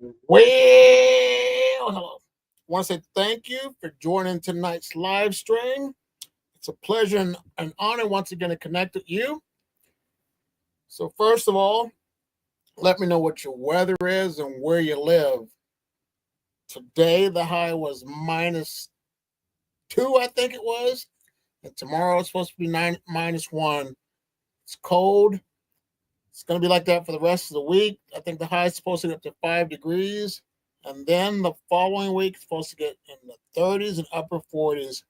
Well, hello. I want to say thank you for joining tonight's live stream. It's a pleasure and an honor once again to connect with you. So, first of all, let me know what your weather is and where you live. Today, the high was -2, I think it was. And tomorrow, it's supposed to be -1. It's cold. It's going to be like that for the rest of the week. I think the high is supposed to get up to 5 degrees. And then the following week, it's supposed to get in the 30s and upper 40s.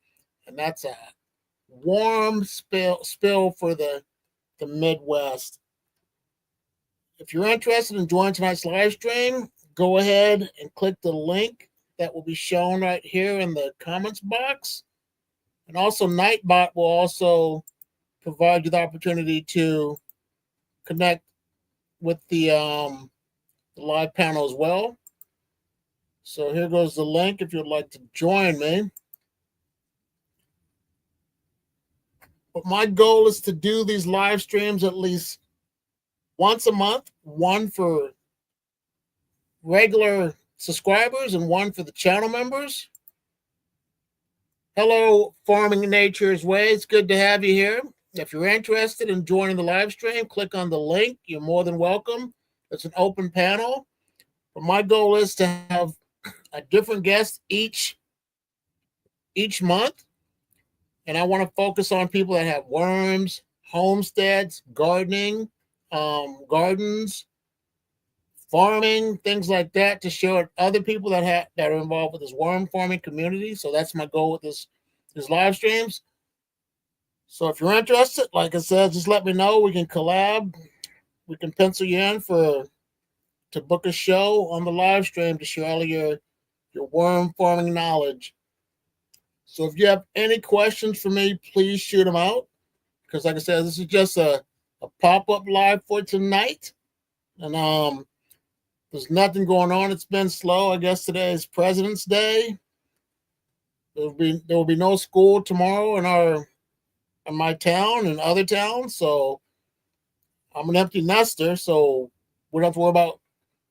And that's a warm spill for the Midwest. If you're interested in joining tonight's live stream, go ahead and click the link that will be shown right here in the comments box. And also, Nightbot will also provide you the opportunity to connect with the live panel as well. So here goes the link if you'd like to join me. But my goal is to do these live streams at least once a month, one for regular subscribers and one for the channel members. Hello, Farming Nature's Way. It's good to have you here. If you're interested in joining the live stream, click on the link. You're more than welcome. It's an open panel. But my goal is to have a different guest each month. And I want to focus on people that have worms, homesteads, gardening, gardens, farming, things like that, to show other people that are involved with this worm farming community. So that's my goal with these live streams. So if you're interested, like I said, just let me know. We can collab. We can pencil you in to book a show on the live stream to share all of your worm farming knowledge. So if you have any questions for me, please shoot them out. Because like I said, this is just a pop-up live for tonight. And there's nothing going on. It's been slow. I guess today is President's Day. There will be no school tomorrow in my town and other towns. So I'm an empty nester. So we don't have to worry about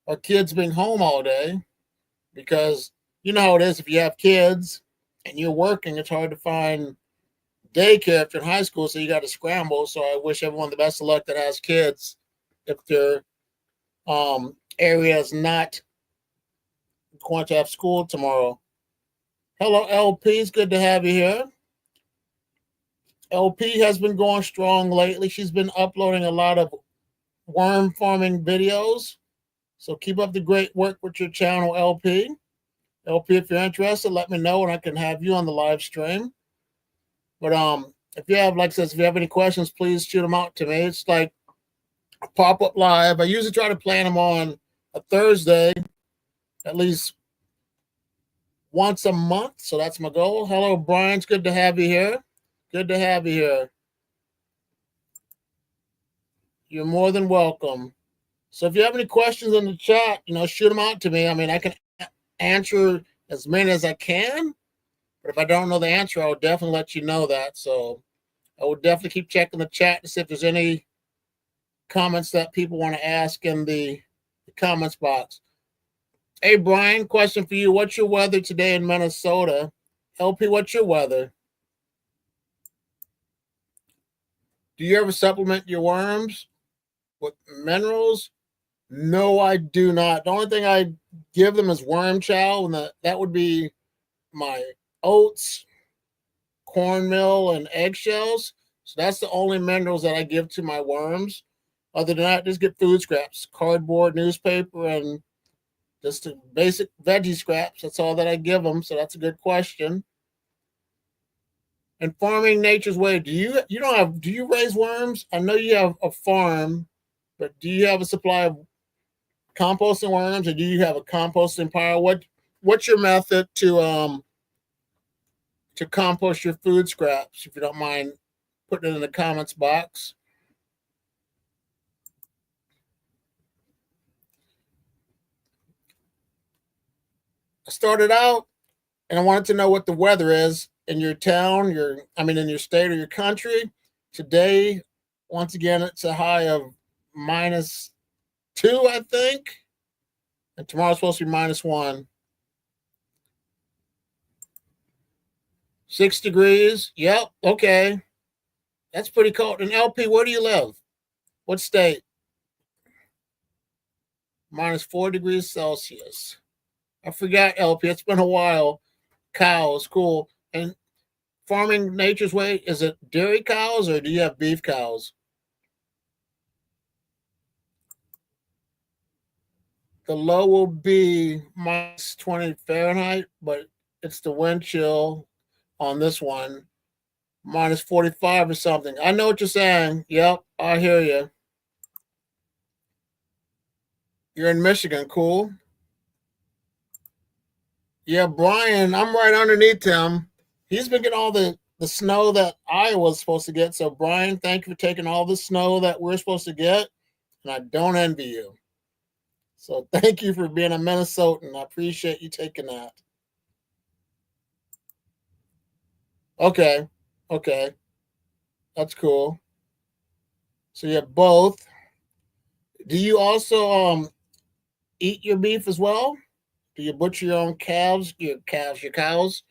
our kids being home all day. Because you know how it is if you have kids and you're working, it's hard to find daycare if you're in high school, so you got to scramble. So I wish everyone the best of luck that has kids if their area is not going to have school tomorrow. Hello, LP. It's good to have you here. LP has been going strong lately. She's been uploading a lot of worm farming videos. So keep up the great work with your channel, LP. LP, if you're interested, let me know and I can have you on the live stream. But if you have, like I said, if you have any questions, please shoot them out to me. It's like a pop-up live. I usually try to plan them on a Thursday, at least once a month. So that's my goal. Hello, Brian. It's good to have you here. Good to have you here. You're more than welcome. So if you have any questions in the chat, shoot them out to me. I mean, I can answer as many as I can, but if I don't know the answer, I'll definitely let you know that. So I will definitely keep checking the chat to see if there's any comments that people want to ask in the comments box. Hey, Brian, question for you. What's your weather today in Minnesota? LP, what's your weather? Do you ever supplement your worms with minerals? No, I do not. The only thing I give them is worm chow, and that would be my oats, cornmeal, and eggshells. So that's the only minerals that I give to my worms. Other than that, just get food scraps, cardboard, newspaper, and just the basic veggie scraps. That's all that I give them. So that's a good question. And Farming Nature's Way, do you raise worms? I know you have a farm, but do you have a supply of composting worms, or do you have a composting pile? What's your method to compost your food scraps? If you don't mind putting it in the comments box. I started out and I wanted to know what the weather is in your town, in your state or your country. Today, once again, it's a high of -2, I think. And tomorrow's supposed to be -1. 6 degrees. Yep. Okay. That's pretty cold. And LP, where do you live? What state? -4 degrees Celsius. I forgot, LP. It's been a while. Cows, cool. And farming nature's way, is it dairy cows or do you have beef cows? The low will be -20 Fahrenheit, but it's the wind chill on this one, -45 or something. I know what you're saying. Yep, I hear you. You're in Michigan, cool. Yeah, Brian, I'm right underneath him. He's been getting all the snow that Iowa's supposed to get. So, Brian, thank you for taking all the snow that we're supposed to get. And I don't envy you. So, thank you for being a Minnesotan. I appreciate you taking that. Okay. Okay. That's cool. So, you have both. Do you also eat your beef as well? Do you butcher your own calves, your cows?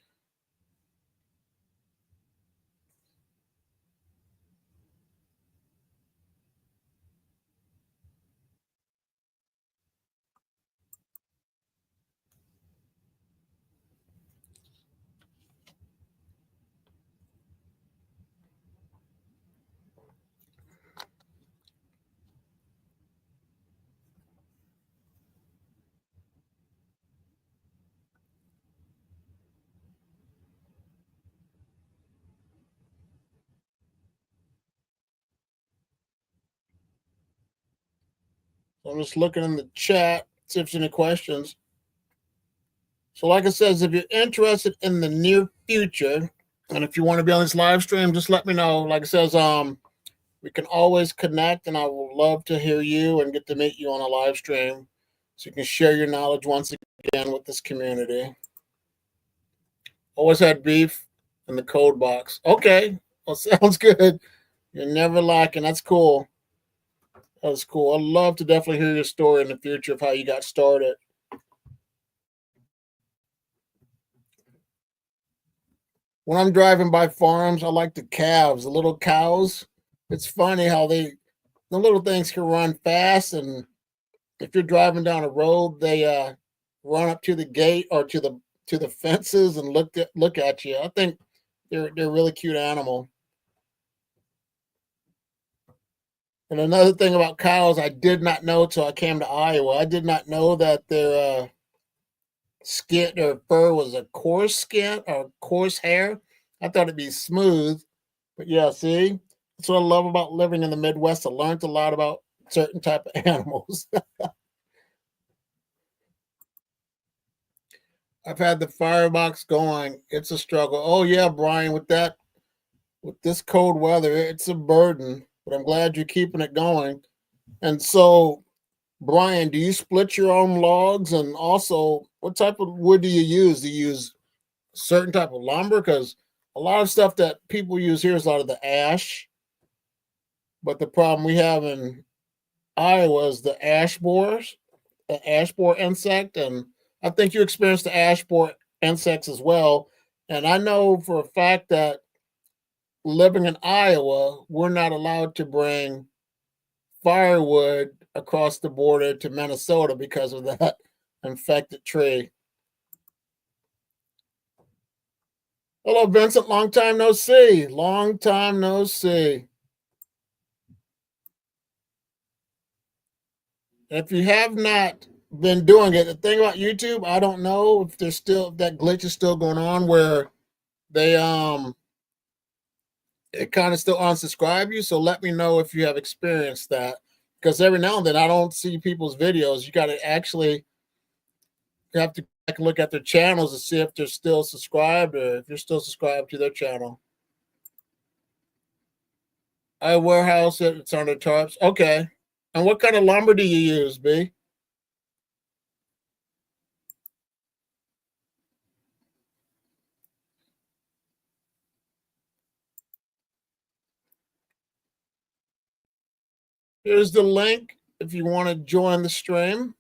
So I'm just looking in the chat, see if there's any questions. So, like I says, if you're interested in the near future, and if you want to be on this live stream, just let me know. Like I says, we can always connect, and I would love to hear you and get to meet you on a live stream, so you can share your knowledge once again with this community. Always had beef in the code box. Okay, well, sounds good. You're never lacking. That's cool. That's cool. I'd love to definitely hear your story in the future of how you got started. When I'm driving by farms, I like the calves, the little cows. It's funny how the little things can run fast, and if you're driving down a road, they run up to the gate or to the fences and look at you. I think they're a really cute animal. And another thing about cows, I did not know till I came to Iowa. I did not know that their skin or fur was a coarse skin or coarse hair. I thought it'd be smooth, but yeah, see, that's what I love about living in the Midwest. I learned a lot about certain type of animals. I've had the firebox going. It's a struggle. Oh yeah, Brian, with this cold weather, it's a burden. But I'm glad you're keeping it going. And so, Brian, do you split your own logs? And also, what type of wood do you use? Do you use certain type of lumber? Because a lot of stuff that people use here is a lot of the ash. But the problem we have in Iowa is the ash borer insect, and I think you experienced the ash borer insects as well. And I know for a fact that living in Iowa, we're not allowed to bring firewood across the border to Minnesota because of that infected tree. Hello, Vincent. Long time no see. Long time no see. If you have not been doing it, the thing about YouTube, I don't know if there's still if that glitch is still going on where they it kind of still unsubscribe you. So let me know if you have experienced that. Because every now and then I don't see people's videos. You got to actually you have to look at their channels to see if they're still subscribed or if you're still subscribed to their channel. I warehouse it. It's under tarps. Okay. And what kind of lumber do you use, B? Here's the link if you want to join the stream.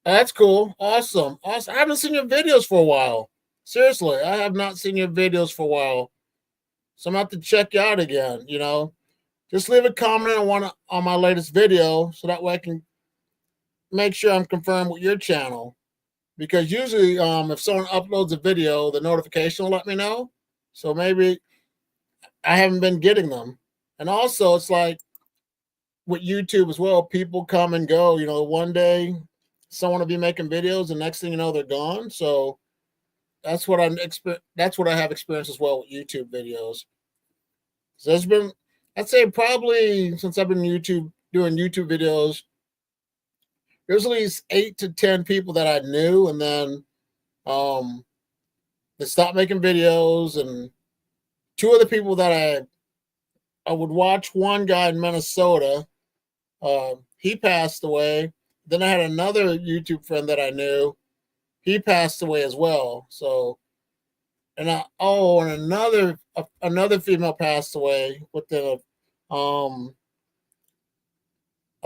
That's cool. Awesome. Awesome. I haven't seen your videos for a while. Seriously, I have not seen your videos for a while. So I'm gonna have to check you out again, you know. Just leave a comment on my latest video so that way I can make sure I'm confirmed with your channel. Because usually if someone uploads a video, the notification will let me know. So maybe I haven't been getting them. And also it's like with YouTube as well, people come and go. You know, one day someone will be making videos, and next thing you know, they're gone. So that's what I have experienced as well with YouTube videos. So there's been, I'd say probably since I've been doing YouTube videos, there's at least 8 to 10 people that I knew, and then um, they stopped making videos, and two other people that I would watch. One guy in Minnesota, he passed away. Then I had another YouTube friend that I knew. He passed away as well. So, and another female passed away within I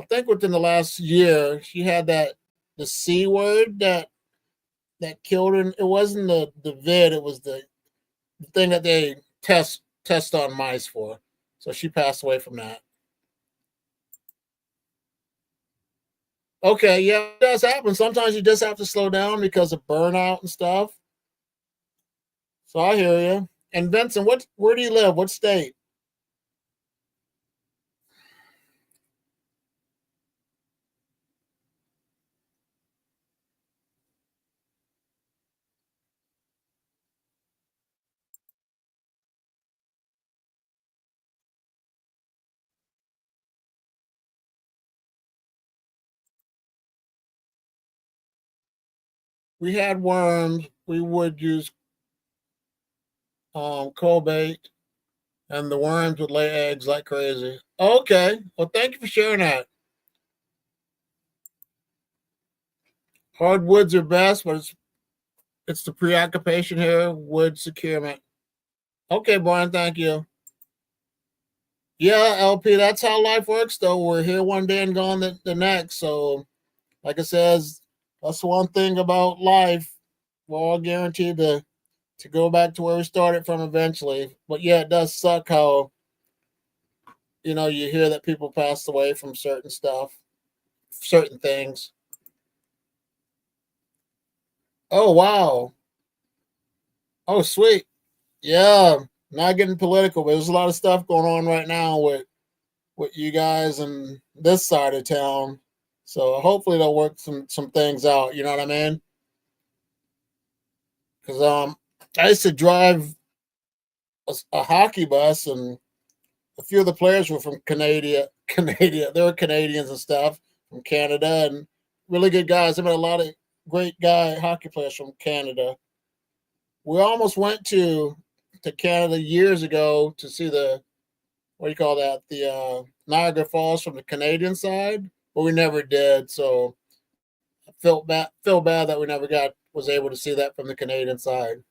think within the last year. She had the C word that killed her. It wasn't the vid. It was the thing that they test on mice for. So she passed away from that. Okay, yeah, it does happen. Sometimes you just have to slow down because of burnout and stuff. So I hear you. And Vincent, where do you live? What state? We had worms. We would use cold bait, and the worms would lay eggs like crazy. Okay, well, thank you for sharing that. Hardwoods are best, but it's the preoccupation here. Wood securement. Okay, Brian, thank you. Yeah, LP, that's how life works, though. We're here one day and gone the next. So, like I says, that's one thing about life. We're all guaranteed to go back to where we started from eventually. But yeah, it does suck how you hear that people passed away from certain stuff, certain things. Oh wow. Oh sweet. Yeah. Not getting political, but there's a lot of stuff going on right now with you guys and this side of town. So hopefully they'll work some things out. You know what I mean? Because I used to drive a hockey bus, and a few of the players were from Canada. Canada, they were Canadians and stuff from Canada, and really good guys. I met a lot of great hockey players from Canada. We almost went to Canada years ago to see the what do you call that? The Niagara Falls from the Canadian side, but we never did. So I felt bad that we never got was able to see that from the Canadian side.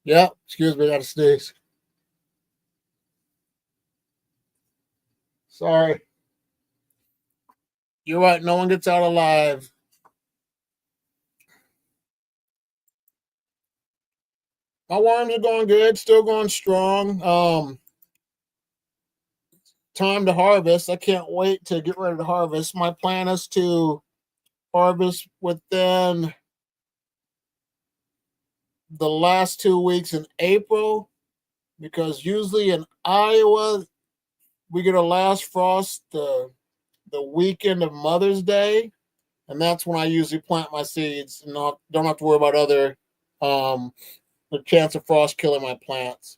Yeah, excuse me, I got to sneeze. Sorry. You're right. No one gets out alive. My worms are going good, still going strong. Time to harvest. I can't wait to get ready to harvest. My plan is to harvest within the last 2 weeks in April, because usually in Iowa we get a last frost the weekend of Mother's Day, and that's when I usually plant my seeds and don't have to worry about other um, the chance of frost killing my plants.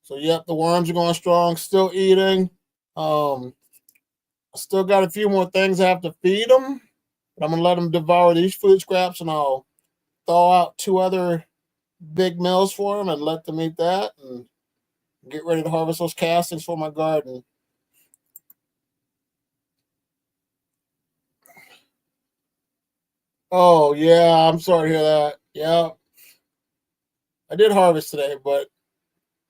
So yep, the worms are going strong. Still eating. Um, I still got a few more things I have to feed them, but I'm gonna let them devour these food scraps, and I'll thaw out 2 other big meals for them and let them eat that, and get ready to harvest those castings for my garden. Oh yeah, I'm sorry to hear that. Yeah, I did harvest today, but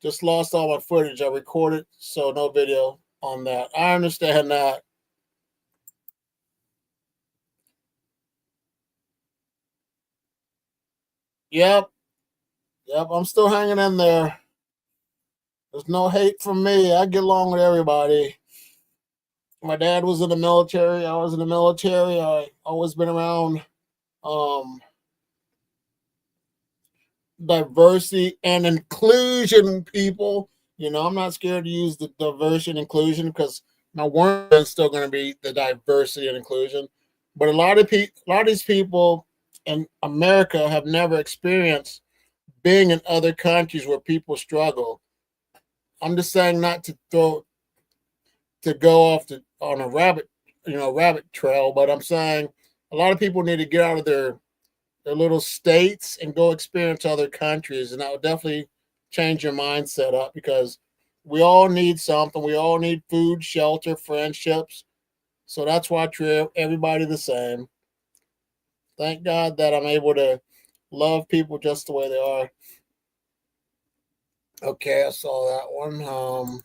just lost all my footage. I recorded, so no video on that. I understand that. Yep. Yep. I'm still hanging in there. There's no hate from me. I get along with everybody. My dad was in the military. I was in the military. I always been around um, diversity and inclusion people. I'm not scared to use the diversity and inclusion because my word is still going to be the diversity and inclusion. But a lot of these people in America have never experienced being in other countries where people struggle. I'm just saying not to go off on a rabbit trail, but I'm saying a lot of people need to get out of their little states and go experience other countries, and that would definitely change your mindset up because we all need something. We all need food, shelter, friendships. So that's why I treat everybody the same. Thank God that I'm able to love people just the way they are. Okay, I saw that one.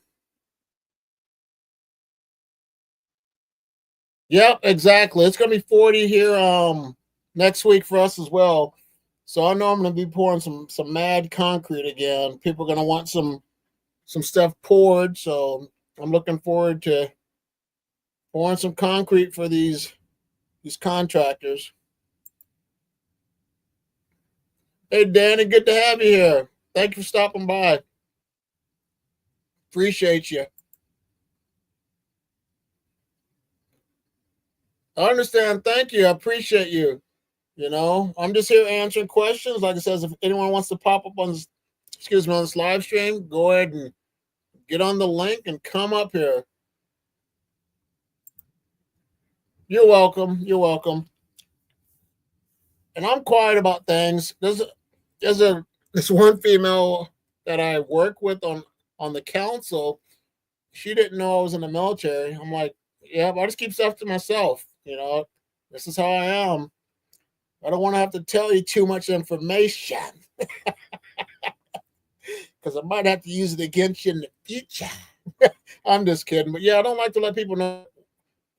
Yep, exactly. It's gonna be 40 here next week for us as well. So I know I'm gonna be pouring some mad concrete again. People are gonna want some stuff poured. So I'm looking forward to pouring some concrete for these contractors. Hey Danny, good to have you here. Thank you for stopping by. Appreciate you. I understand. Thank you. I appreciate you. I'm just here answering questions. Like I says, if anyone wants to pop up on this, excuse me, on this live stream, go ahead and get on the link and come up here. You're welcome. You're welcome. And I'm quiet about things. There's this one female that I work with on the council. She didn't know I was in the military. I'm like, yeah, but I just keep stuff to myself. This is how I am. I don't want to have to tell you too much information because I might have to use it against you in the future. I'm just kidding, but yeah, I don't like to let people know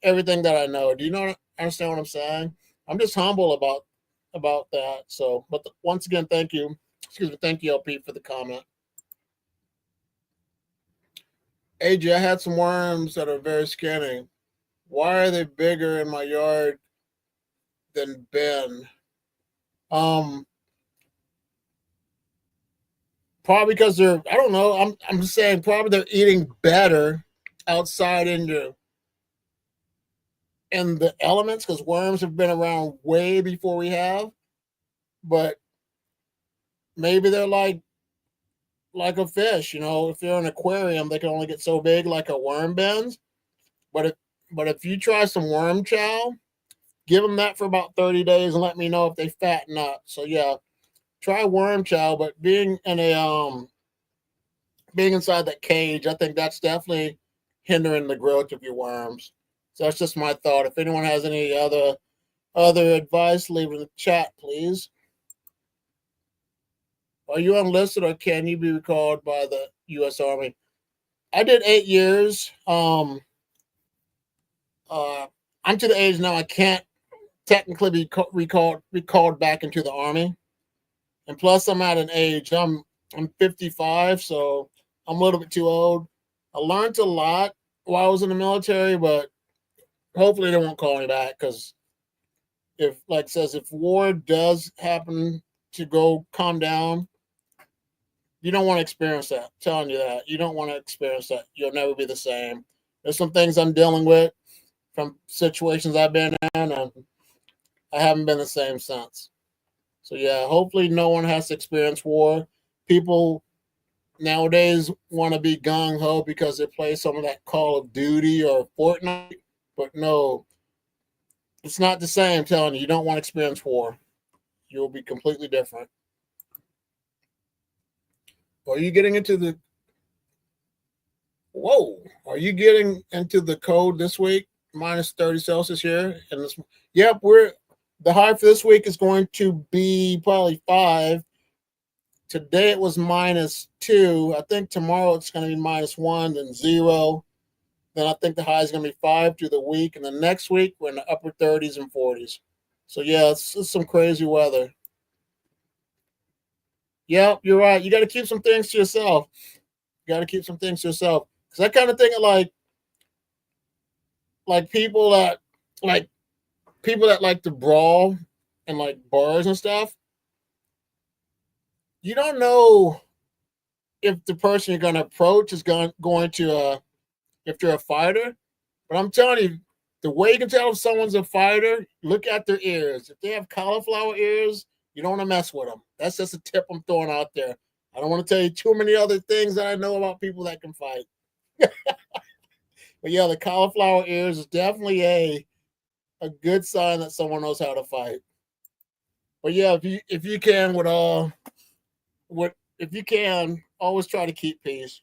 everything that I know. Do you know? Understand what I'm saying? I'm just humble about that. So, but once again, thank you. Excuse me, thank you, LP, for the comment. AJ, I had some worms that are very skinny. Why are they bigger in my yard than Ben? Um, Probably because they're. I don't know. I'm just saying probably they're eating better outside in the elements because worms have been around way before we have. But maybe they're like a fish. If they're in an aquarium, they can only get so big like a worm bends. But if you try some worm chow, give them that for about 30 days and let me know if they fatten up. So yeah, try worm chow. But being inside that cage, I think that's definitely hindering the growth of your worms. So that's just my thought. If anyone has any other advice, leave it in the chat, please. Are you enlisted or can you be recalled by the U.S. Army? I did 8 years. Uh, I'm to the age now I can't technically be recalled back into the army, and plus I'm at an age I'm 55, so I'm a little bit too old. I learned a lot while I was in the military, but hopefully they won't call me back because if like says if war does happen to go calm down, you don't want to experience that. I'm telling you that you don't want to experience that. You'll never be the same. There's some things I'm dealing with from situations I've been in, and I haven't been the same since. So yeah, hopefully no one has to experience war. People nowadays want to be gung ho because they play some of that Call of Duty or Fortnite, but no, it's not the same. I'm telling you, you don't want to experience war. You'll be completely different. Are you getting into the whoa? Are you getting into the code this week? Minus 30 Celsius here, and this. Yep, we're the high for this week is going to be probably 5. Today it was -2. I think tomorrow it's going to be -1, then 0. Then I think the high is going to be 5 through the week, and the next week we're in the upper 30s and 40s. So yeah, it's some crazy weather. Yep, you're right. You got to keep some things to yourself. You got to keep some things to yourself. Because I kind of think of like people that like people that like to brawl and like bars and stuff. You don't know if the person you're going to approach is going to if they're a fighter. But I'm telling you, the way you can tell if someone's a fighter, look at their ears. If they have cauliflower ears, you don't want to mess with them. That's just a tip I'm throwing out there. I don't want to tell you too many other things that I know about people that can fight. But yeah, the cauliflower ears is definitely a good sign that someone knows how to fight. But yeah, if you can with all what if you can, always try to keep peace,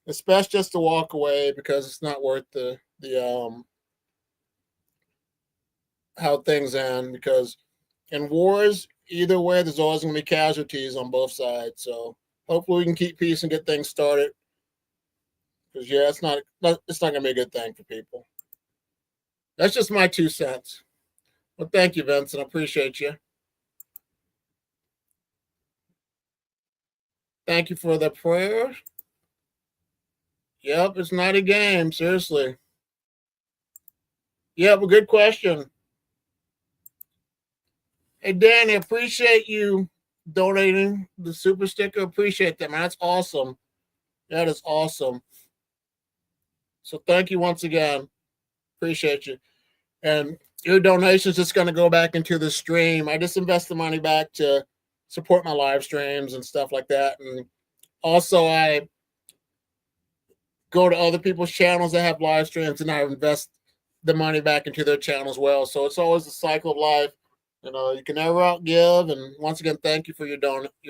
It's best just to walk away because it's not worth the how things end, because in wars, either way, there's always going to be casualties on both sides. So hopefully we can keep peace and get things started. Because yeah, it's not going to be a good thing for people. That's just my 2 cents. Well, thank you, Vincent. I appreciate you. Thank you for the prayer. Yep, it's not a game. Seriously. Yep, a good question. Hey, Danny, appreciate you donating the super sticker. Appreciate that, man. That's awesome. That is awesome. So thank you once again. Appreciate you. And your donation is just going to go back into the stream. I just invest the money back to support my live streams and stuff like that. And also, I go to other people's channels that have live streams and I invest the money back into their channel as well. So it's always a cycle of life. You can never outgive. And once again, thank you for your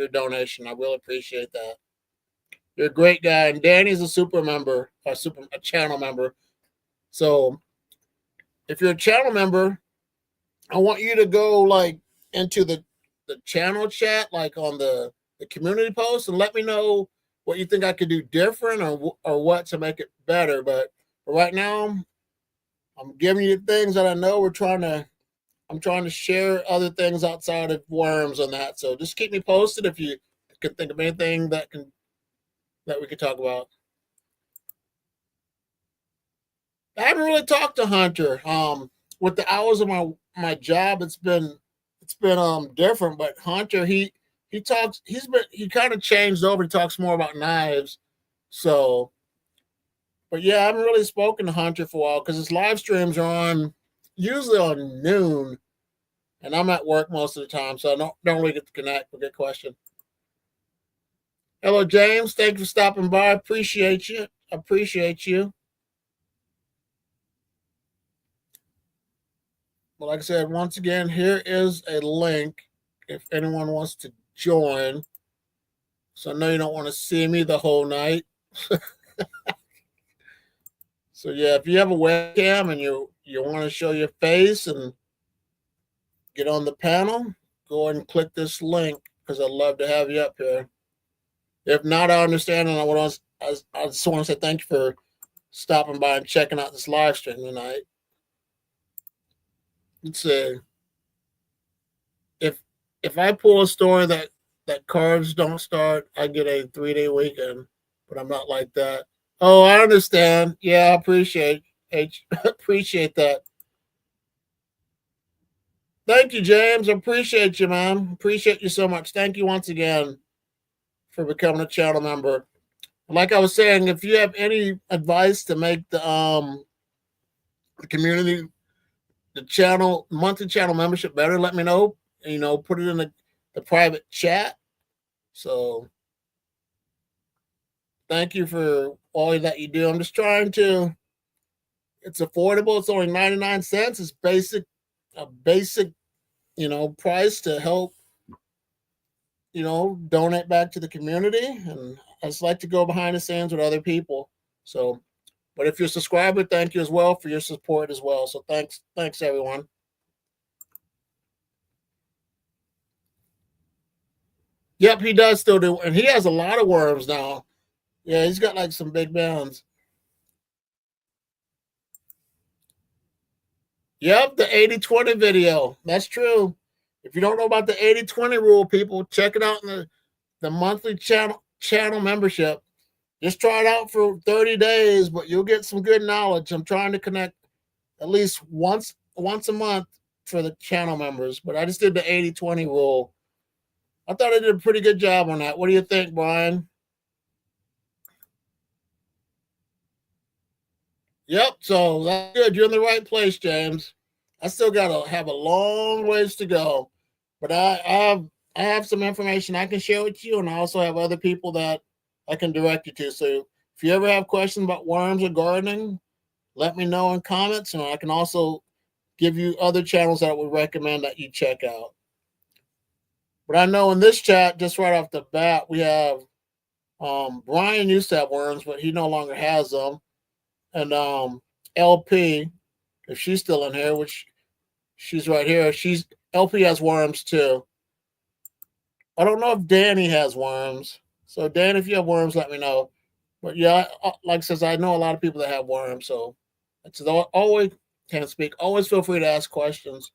donation. I really appreciate that. You're a great guy. And Danny's a super member, a channel member. So if you're a channel member, I want you to go like into the channel chat, like on the community post, and let me know what you think I could do different or what to make it better. But right now, I'm giving you things that I know I'm trying to share other things outside of worms on that. So just keep me posted if you can think of anything that we could talk about. I haven't really talked to Hunter. With the hours of my job, it's been different. But Hunter, he kind of changed over. He talks more about knives. So, but yeah, I haven't really spoken to Hunter for a while because his live streams are on usually on noon, and I'm at work most of the time, so I don't really get to connect. But good question. Hello, James. Thank you for stopping by. Appreciate you. Appreciate you. But like I said, once again, here is a link if anyone wants to join. So I know you don't want to see me the whole night. So yeah, if you have a webcam and you want to show your face and get on the panel, go ahead and click this link because I'd love to have you up here. If not, I understand, and I just want to say thank you for stopping by and checking out this live stream tonight. Let's see. If I pull a story that cards don't start, I get a 3-day weekend. But I'm not like that. Oh, I understand. Yeah, I appreciate that. Thank you, James. I appreciate you, man. Appreciate you so much. Thank you once again for becoming a channel member. Like I was saying, if you have any advice to make the community, the channel monthly channel membership better, let me know. Put it in the private chat. So thank you for all that you do. I'm just trying to. It's affordable. It's only 99 cents. It's a basic, price to help, donate back to the community. And I just like to go behind the scenes with other people. So, but if you're a subscriber, thank you as well for your support as well. So thanks everyone. Yep, he does still do, and he has a lot of worms now. Yeah, he's got like some big mounds. Yep, the 80-20 video. That's true. If you don't know about the 80-20 rule, people check it out the monthly channel membership. Just try it out for 30 days, but you'll get some good knowledge. I'm trying to connect at least once a month for the channel members, but I just did the 80-20 rule. I thought I did a pretty good job on that. What do you think, Brian? Yep, so that's good. You're in the right place, James. I still gotta have a long ways to go, but I have some information I can share with you, and I also have other people that I can direct you to. So if you ever have questions about worms or gardening, let me know in comments, and I can also give you other channels that I would recommend that you check out. But I know in this chat, just right off the bat, we have Brian used to have worms, but he no longer has them, and LP, if she's still in here, which she's right here, she's LP has worms too. I don't know if Danny has worms. So Dan, if you have worms, let me know. But yeah, like I says, I know a lot of people that have worms, so it's always can't speak. Always feel free to ask questions.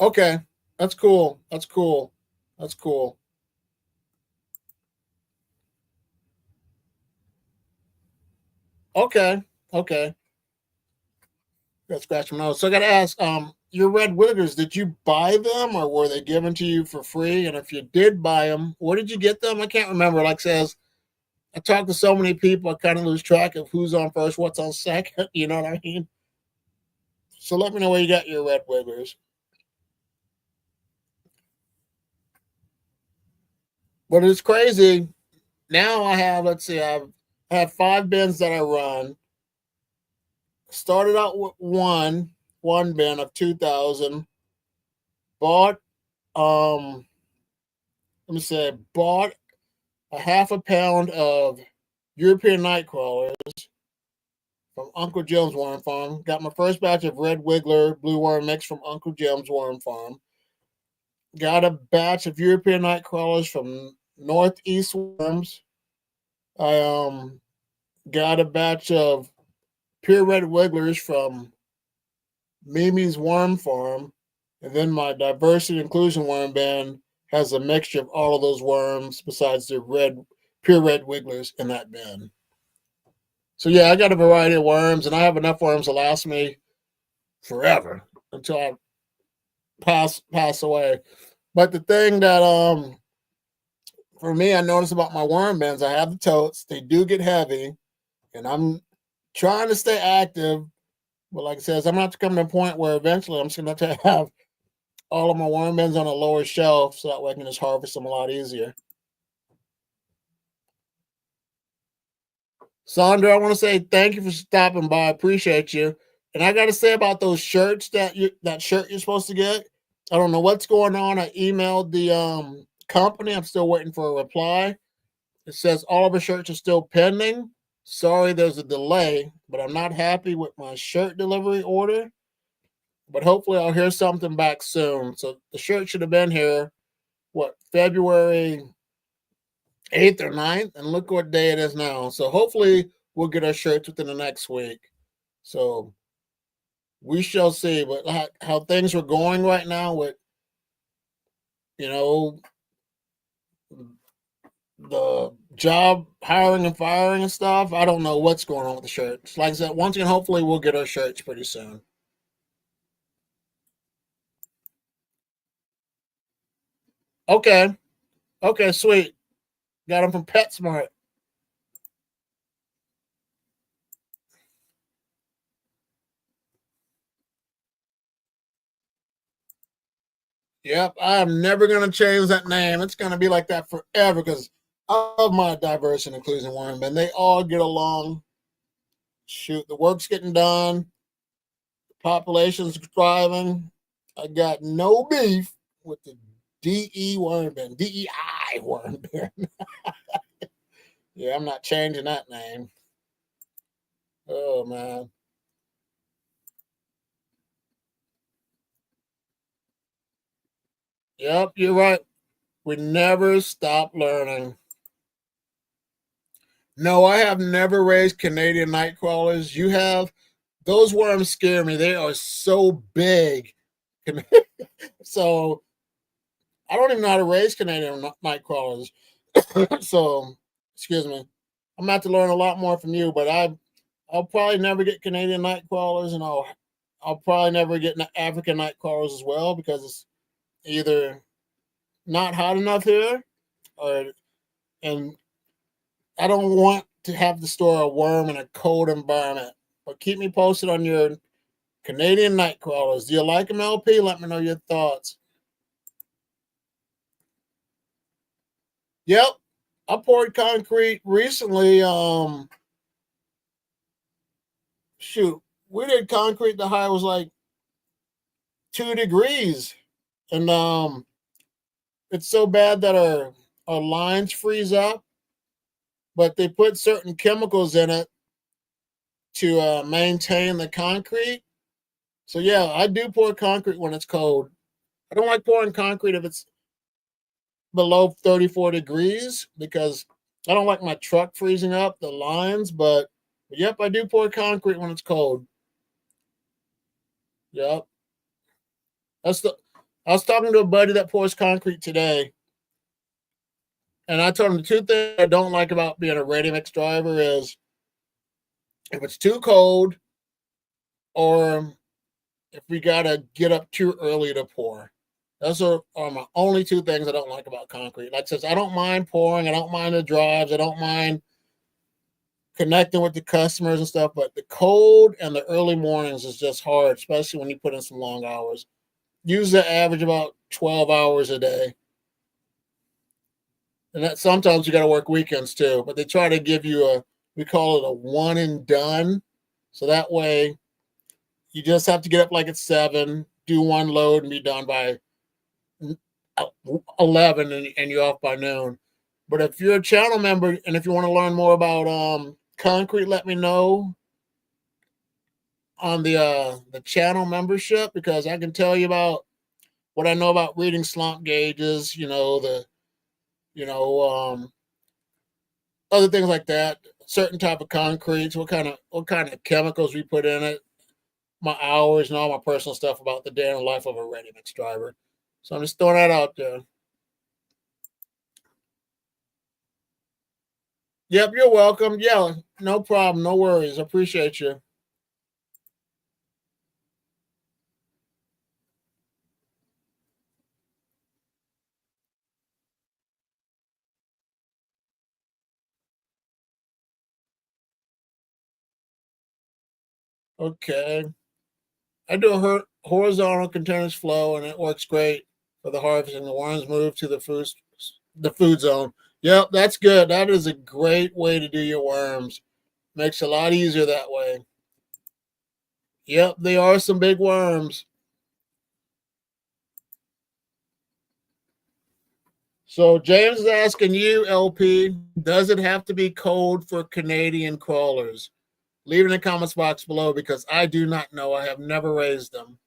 Okay, that's cool. That's cool. That's cool. Okay, okay. Got scratch my nose. So I got to ask, your red wiggers, did you buy them or were they given to you for free? And if you did buy them, where did you get them? I can't remember. Like says, I talk to so many people, I kind of lose track of who's on first, what's on second. You know what I mean? So let me know where you got your red wiggers. But it's crazy. Now I have, let's see, I have 5 bins that I run. Started out with one bin of 2,000. Bought let me say bought a half a pound of European night crawlers from Uncle Jim's Worm Farm. Got my first batch of red wiggler blue worm mix from Uncle Jim's Worm Farm. Got a batch of European night crawlers from Northeast Worms. I got a batch of pure red wigglers from Mimi's Worm Farm, and then my diversity inclusion worm bin has a mixture of all of those worms besides the pure red wigglers in that bin. So yeah, I got a variety of worms, and I have enough worms to last me forever until I pass away. But the thing that for me I notice about my worm bins, I have the totes. They do get heavy, and I'm trying to stay active. But like I says, I'm gonna have to come to a point where eventually I'm just gonna have to have all of my worm bins on a lower shelf so that way I can just harvest them a lot easier. Sandra, I want to say thank you for stopping by. I appreciate you. And I got to say about those shirts that shirt you're supposed to get. I don't know what's going on. I emailed the company. I'm still waiting for a reply. It says all of our shirts are still pending. Sorry, there's a delay, but I'm not happy with my shirt delivery order. But hopefully, I'll hear something back soon. So the shirt should have been here, what, February 8th or 9th? And look what day it is now. So hopefully, we'll get our shirts within the next week. So we shall see. But how things are going right now with, you know, the job hiring and firing and stuff, I don't know what's going on with the shirts. Like I said, once again, hopefully we'll get our shirts pretty soon. Okay. Okay, sweet. Got them from PetSmart. Yep, I'm never gonna change that name. It's gonna be like that forever because I love my diverse and inclusion worm, and they all get along. Shoot, the work's getting done, the population's thriving. I got no beef with the DE worm bin, DEI worm bin. Yeah, I'm not changing that name. Oh man. Yep, you're right. We never stop learning. No, I have never raised Canadian night crawlers. You have, Those worms scare me. They are so big. So I don't even know how to raise Canadian night crawlers. So excuse me. I'm about to learn a lot more from you, but I'll probably never get Canadian night crawlers, and I'll probably never get African night crawlers as well because it's either not hot enough here, or and I don't want to have to store a worm in a cold environment. But keep me posted on your Canadian night crawlers. Do you like them, LP? Let me know your thoughts. Yep, I poured concrete recently. Shoot, we did concrete. The high was like 2 degrees, and it's so bad that our lines freeze up. But they put certain chemicals in it to maintain the concrete. So yeah, I do pour concrete when it's cold. I don't like pouring concrete if it's below 34 degrees because I don't like my truck freezing up the lines. But yep, I do pour concrete when it's cold. Yep, that's the. I was talking to a buddy that pours concrete today, and I told him the two things I don't like about being a ready mix driver is if it's too cold or if we gotta get up too early to pour. Those are my only two things I don't like about concrete. Like I says, I don't mind pouring, I don't mind the drives, I don't mind connecting with the customers and stuff, but the cold and the early mornings is just hard, especially when you put in some long hours. Usually average about 12 hours a day. And that sometimes you got to work weekends too, but they try to give you we call it a one and done. So that way you just have to get up like at 7, do one load and be done by 11, and you're off by noon. But if you're a channel member and if you want to learn more about concrete, let me know on the channel membership because I can tell you about what I know about reading slump gauges, other things like that, certain type of concretes, what kind of chemicals we put in it, my hours and all my personal stuff about the day in the life of a ready mix driver. So I'm just throwing that out there. Yep, you're welcome. Yeah, no problem, no worries. I appreciate you. Okay. I do a horizontal continuous flow, and it works great for the harvesting. The worms move to the food zone. Yep, that's good. That is a great way to do your worms. Makes it a lot easier that way. Yep, they are some big worms. So James is asking you, LP, does it have to be cold for Canadian crawlers? Leave it in the comments box below because I do not know. I have never raised them.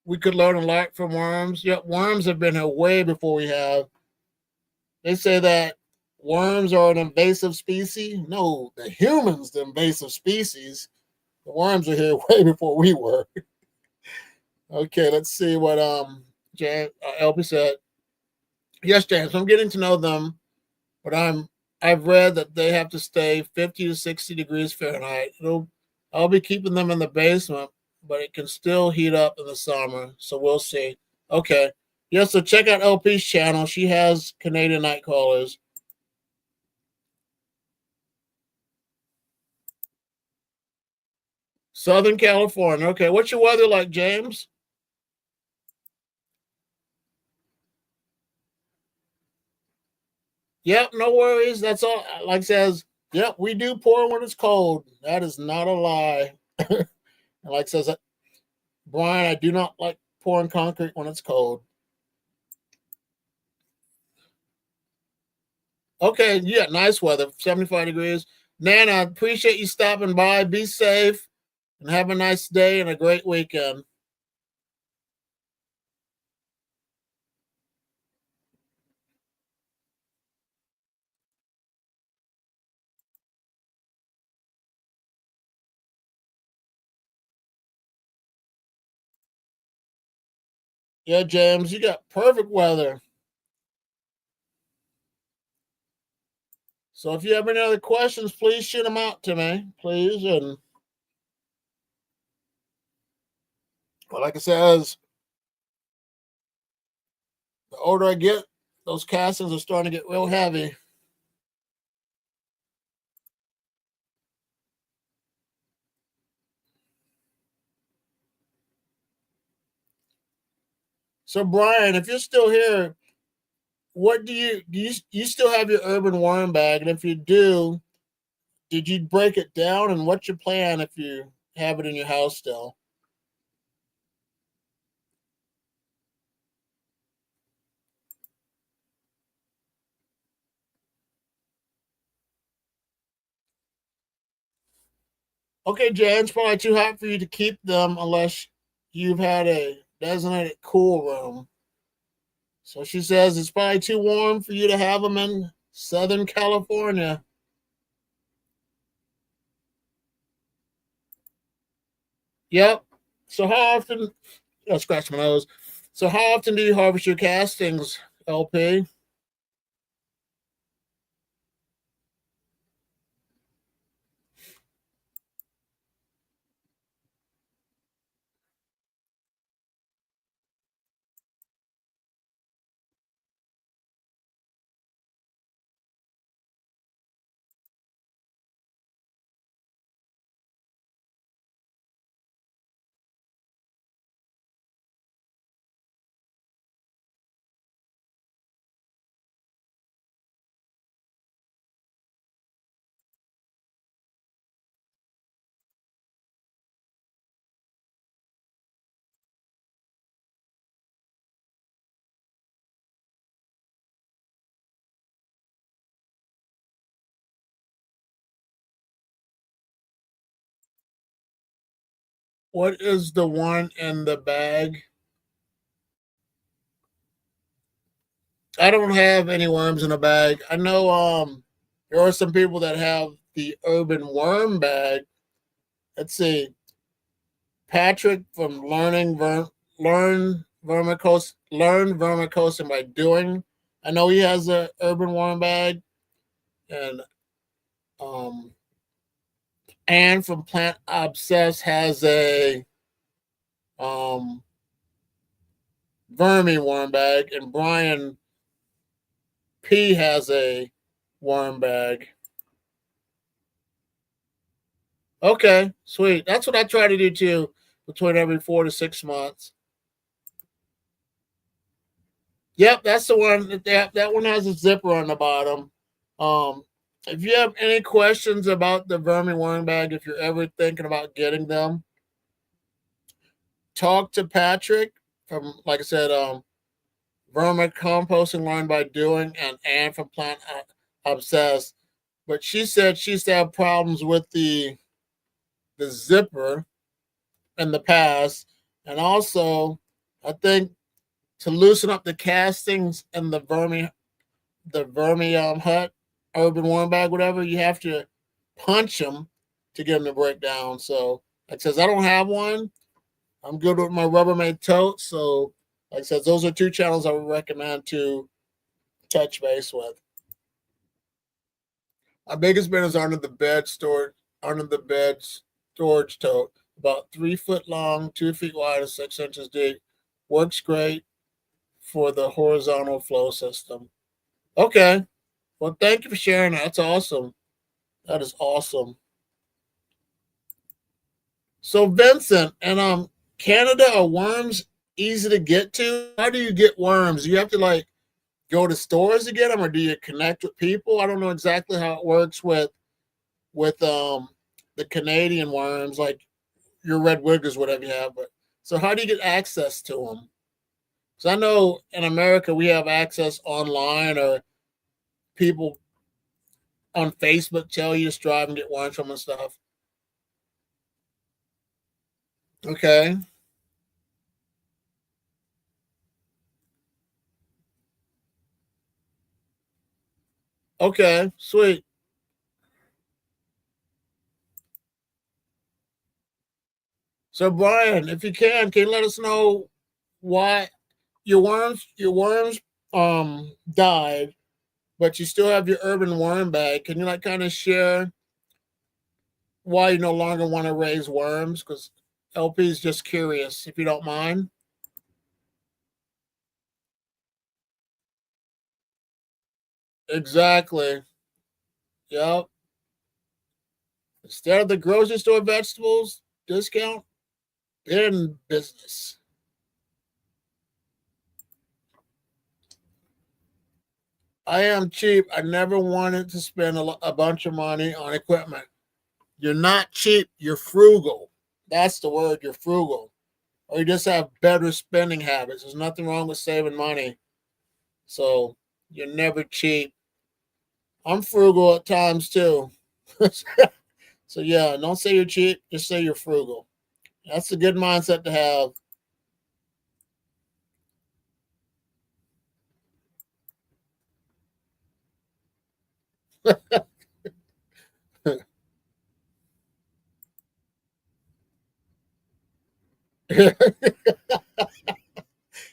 We could learn a lot from worms. Yep, worms have been here way before we have. They say that worms are an invasive species. No, the humans, the invasive species. The worms are here way before we were. Okay, let's see what James LP said. Yes, James, I'm getting to know them, but I've read that they have to stay 50 to 60 degrees Fahrenheit. I'll be keeping them in the basement, but it can still heat up in the summer. So we'll see. Okay. Yeah, so check out LP's channel. She has Canadian night crawlers. Southern California. Okay. What's your weather like, James? Yep, no worries. That's all. Like says, yep, we do pour when it's cold. That is not a lie. And like says, Brian, I do not like pouring concrete when it's cold. Okay, yeah, nice weather, 75 degrees. Nana, I appreciate you stopping by. Be safe and have a nice day and a great weekend. Yeah, James, you got perfect weather. So if you have any other questions, please shoot them out to me, please. And well, like I said, as the older I get, those castings are starting to get real heavy. So Brian, if you're still here, what do you still have your urban worm bag? And if you do, did you break it down? And what's your plan if you have it in your house still? Okay, Jan, it's probably too hot for you to keep them unless you've had a designated cool room. So she says it's probably too warm for you to have them in Southern California. Yep. So how often? I'll scratch my nose. So how often do you harvest your castings, LP? What is the one in the bag? I don't have any worms in a bag. I know there are some people that have the urban worm bag. Let's see. Patrick from learn vermicosing by doing. I know he has a urban worm bag, and um, Anne from Plant Obsessed has a um, vermi worm bag, and Brian P has a worm bag. Okay, sweet. That's what I try to do too, between every 4 to 6 months. Yep, that's the one. That one has a zipper on the bottom. If you have any questions about the vermi worm bag, if you're ever thinking about getting them, talk to Patrick from, like I said, Vermi Composting Learned by Doing, and Anne from Plant Obsessed. But she said she used to have problems with the zipper in the past, and also I think to loosen up the castings in the vermi hut, urban worm bag, whatever, you have to punch them to get them to break down. So, like I says, I don't have one. I'm good with my Rubbermaid tote. So, like I said, those are two channels I would recommend to touch base with. My biggest bin is under the bed storage tote, about 3 foot long, 2 feet wide, and 6 inches deep. Works great for the horizontal flow system. Okay. Well, thank you for sharing that. That's awesome. That is awesome. So Vincent, and Canada, are worms easy to get to? How do you get worms? You have to like go to stores to get them, or do you connect with people? I don't know exactly how it works with the Canadian worms, like your red wiggers, whatever you have. But so how do you get access to them? Because I know in America we have access online, or people on Facebook tell you to strive and get worms from and stuff. Okay. Okay. Sweet. So Brian, if you can you let us know why? your worms died, but you still have your urban worm bag. Can you like kind of share why you no longer want to raise worms? Because LP is just curious, if you don't mind. Exactly. Yep. Instead of the grocery store vegetables discount, they're in business. I am cheap. I never wanted to spend a bunch of money on equipment. You're not cheap. You're frugal. That's the word. You're frugal. Or you just have better spending habits. There's nothing wrong with saving money. So you're never cheap. I'm frugal at times too. So yeah, don't say you're cheap. Just say you're frugal. That's a good mindset to have.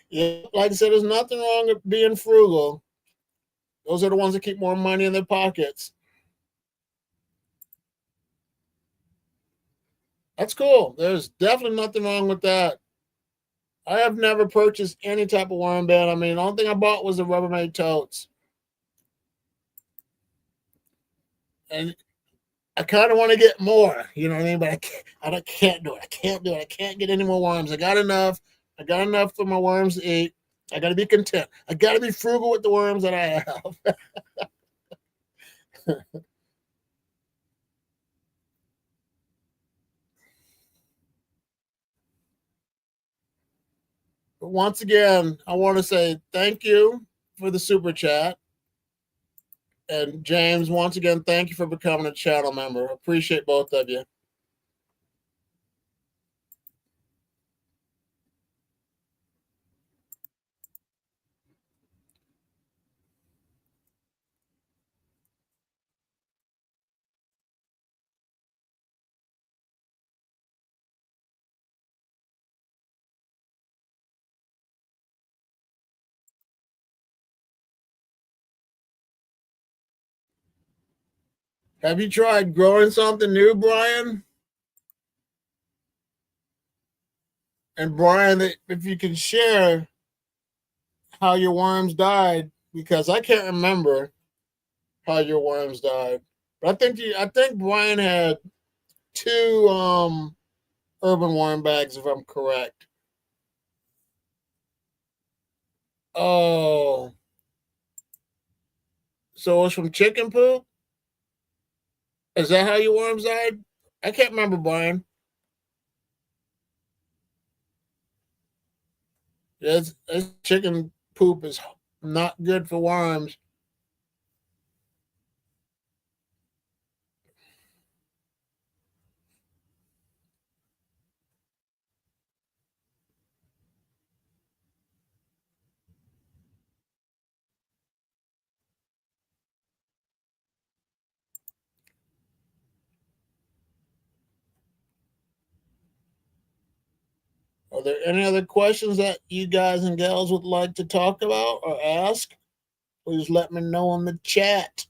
Yeah, like I said, there's nothing wrong with being frugal. Those are the ones that keep more money in their pockets. That's cool. There's definitely nothing wrong with that. I have never purchased any type of worm bin. I mean, the only thing I bought was the Rubbermaid totes, and I kind of want to get more. You know what I mean? But I can't do it. I can't do it. I can't get any more worms. I got enough. I got enough for my worms to eat. I got to be content. I got to be frugal with the worms that I have. But once again, I want to say thank you for the super chat. And James, once again, thank you for becoming a channel member. Appreciate both of you. Have you tried growing something new, Brian? And Brian, if you can share how your worms died, because I can't remember how your worms died. But I think Brian had two urban worm bags, if I'm correct. Oh, so it was from chicken poop? Is that how your worms died? I can't remember, Brian. This chicken poop is not good for worms. Are there any other questions that you guys and gals would like to talk about or ask? Please let me know in the chat.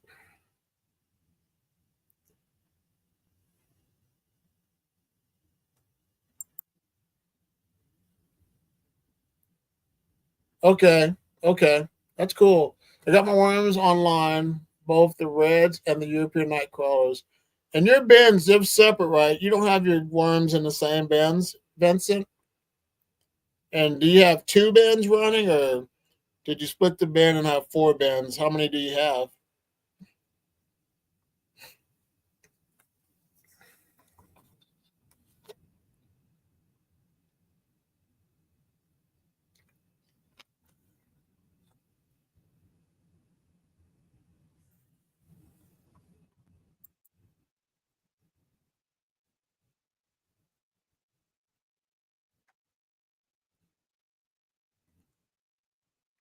Okay, okay, that's cool. I got my worms online, both the reds and the European night crawlers. And your bins, they're separate, right? You don't have your worms in the same bins, Vincent. And do you have two bins running, or did you split the bin and have four bins? How many do you have?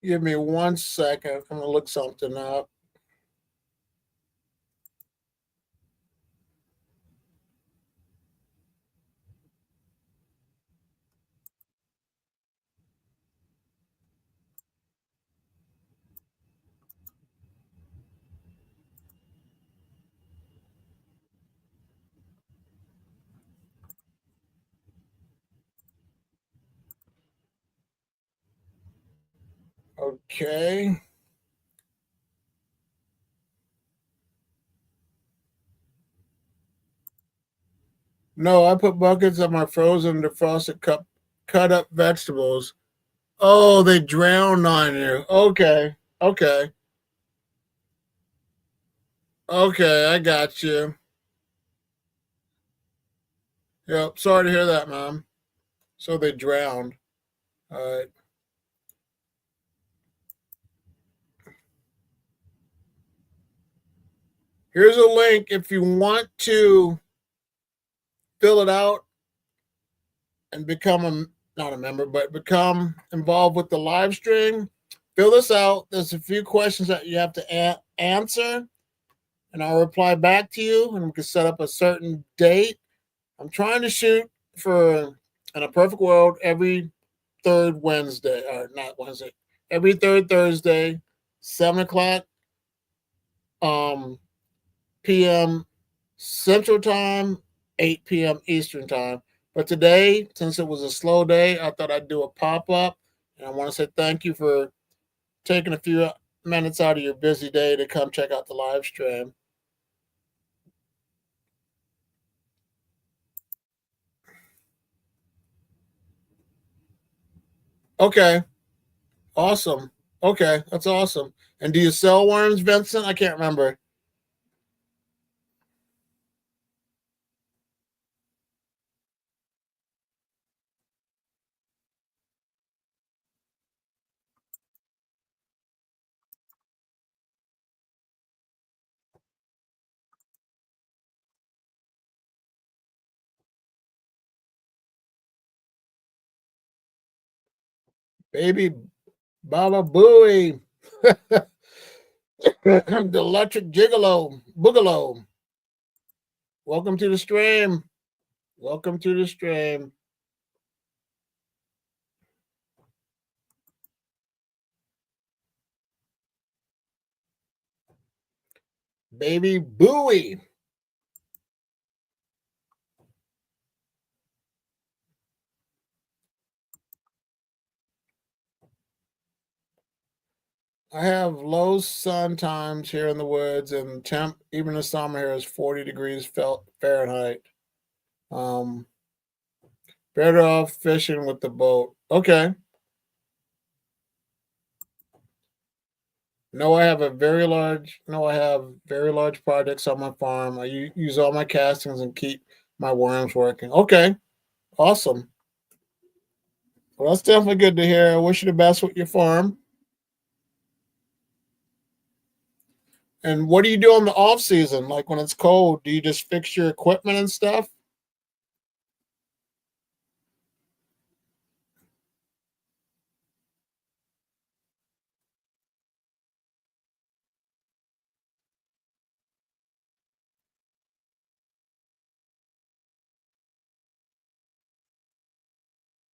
Give me 1 second. I'm gonna look something up. Okay. No, I put buckets of my frozen defrosted cup cut up vegetables. Oh, they drowned on you. Okay. Okay. Okay, I got you. Yep. Sorry to hear that, Mom. So they drowned. All right. Here's a link if you want to fill it out and become a not a member, but become involved with the live stream. Fill this out. There's a few questions that you have to answer, and I'll reply back to you, and we can set up a certain date. I'm trying to shoot for in a perfect world every third Wednesday, or not Wednesday, every third Thursday, 7 o'clock um, p.m. Central Time, 8 p.m. Eastern Time. But today, since it was a slow day, I thought I'd do a pop up. And I want to say thank you for taking a few minutes out of your busy day to come check out the live stream. Okay, awesome. Okay, that's awesome. And do you sell worms, Vincent? I can't remember. Baby Baba Booey. The electric gigolo, boogaloo. Welcome to the stream. Welcome to the stream. Baby Booey. I have low sun times here in the woods, and temp even the summer here is 40 degrees Fahrenheit. Um, Better off fishing with the boat. Okay. No, I have a very large. No, I have very large projects on my farm. I use all my castings and keep my worms working. Okay, awesome. Well, that's definitely good to hear. I wish you the best with your farm. And what do you do in the off season? Like when it's cold, do you just fix your equipment and stuff?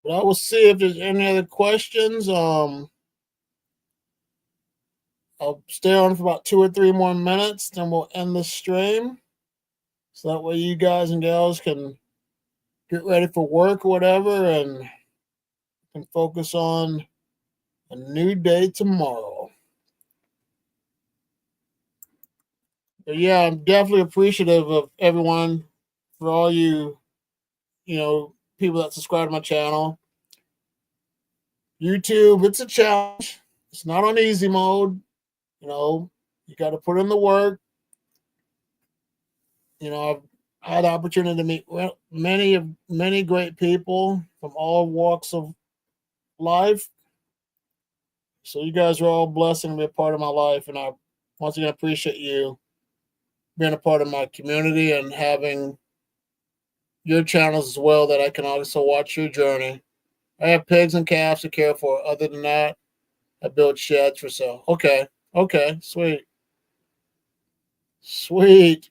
Well, I will see if there's any other questions. I'll stay on for about 2 or 3 more minutes, then we'll end the stream. So that way you guys and gals can get ready for work or whatever and can focus on a new day tomorrow. But yeah, I'm definitely appreciative of everyone for all you, people that subscribe to my channel. YouTube, it's a challenge. It's not on easy mode. You know, you got to put in the work. I've had the opportunity to meet many great people from all walks of life. So you guys are all blessing to be a part of my life, and I once again appreciate you being a part of my community and having your channels as well that I can also watch your journey. I have pigs and calves to care for. Other than that, I build sheds for sale. Okay. Okay. Sweet. Sweet.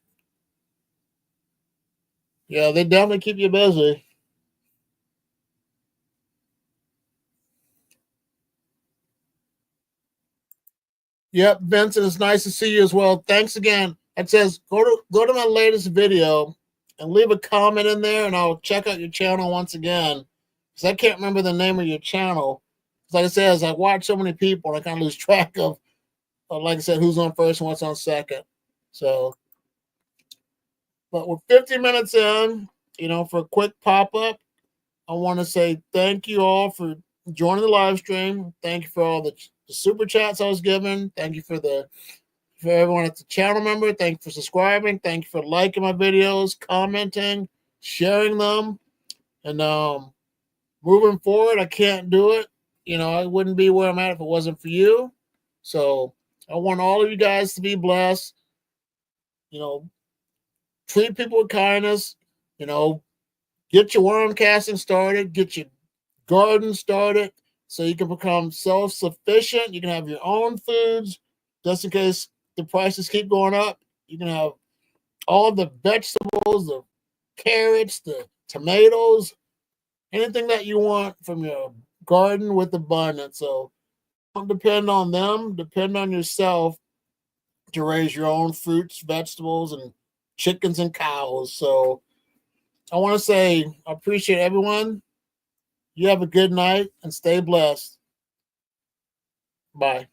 Yeah, they definitely keep you busy. Yep, Vincent, it's nice to see you as well. Thanks again. It says go to my latest video and leave a comment in there, and I'll check out your channel once again because I can't remember the name of your channel. like I said, as I watch so many people, I kind of lose track of, like I said, who's on first and what's on second. So, but we're 50 minutes in, for a quick pop up. I want to say thank you all for joining the live stream. Thank you for all the super chats I was given. Thank you for everyone at the channel member. Thank you for subscribing. Thank you for liking my videos, commenting, sharing them. And moving forward, I can't do it. I wouldn't be where I'm at if it wasn't for you. So I want all of you guys to be blessed. Treat people with kindness. Get your worm casting started. Get your garden started so you can become self-sufficient. You can have your own foods just in case the prices keep going up. You can have all the vegetables, the carrots, the tomatoes, anything that you want from your garden with abundance. So don't depend on them, depend on yourself to raise your own fruits, vegetables, and chickens and cows. So I want to say I appreciate everyone. You have a good night and stay blessed. Bye.